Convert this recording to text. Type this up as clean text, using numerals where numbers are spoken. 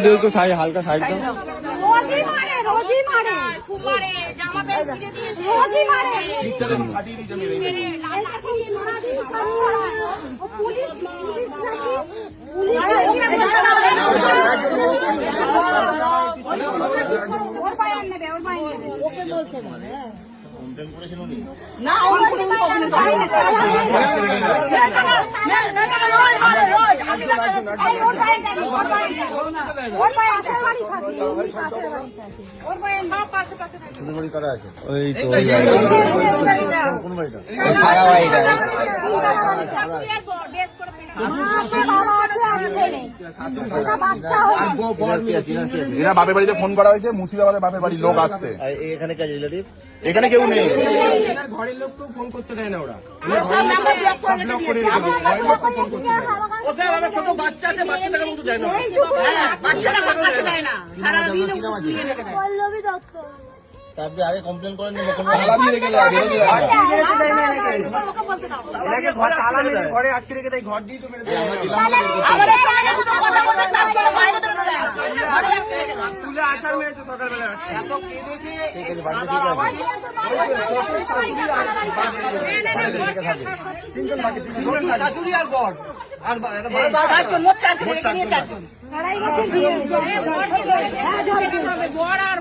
देखो साइड हल्का साइड दो रोज ही मारे खूब मारे জামা প্যান্ট ছিঁড়ে দিয়েছে रोज ही मारे ফাটিয়ে দিয়েছে মেরে পুলিশ ওর পায়ে নেবে ওকে বলছে মানে কমপ্লেন করেছিল উনি না ওর কমপ্লেন ওর পায়ে আসার বাড়ি থাকে ওর পায়ে মা পাশে পাশে থাকে শুধু বাড়ি কারা আছে ওই তো কোন বাড়িটা সারা বাড়িটা এরা বাপের বাড়িতে ফোন করা হয়েছে, মুর্শিদাবাদের বাপের বাড়ির লোক আসছে। এখানে কে রিলেটিভ? এখানে কেউ নেই। ঘরের লোক তো ফোন করতে দেয় না ওরা। ছোট বাচ্চা আছে, বাচ্চাটাকে মতো যায় না, বাচ্চাটা বাচ্চা দেয় না, সারাদিন পল্লবী দত্ত। আপনি আগে কমপ্লেন করেন তালা দিয়ে রেখে যায়, এনাকে ঘর তালা মেরে ঘরে আটকে রেখে দেয়, ঘর দিয়ে তো মেরে দেয়। তুলে আছাড় মেরেছে সকালবেলা। এত কেঁদেছে তিনজন বাকি, শাশুড়ি আর বর আর চারজন, মোট চারজন, নিয়ে চারজন। বড় আর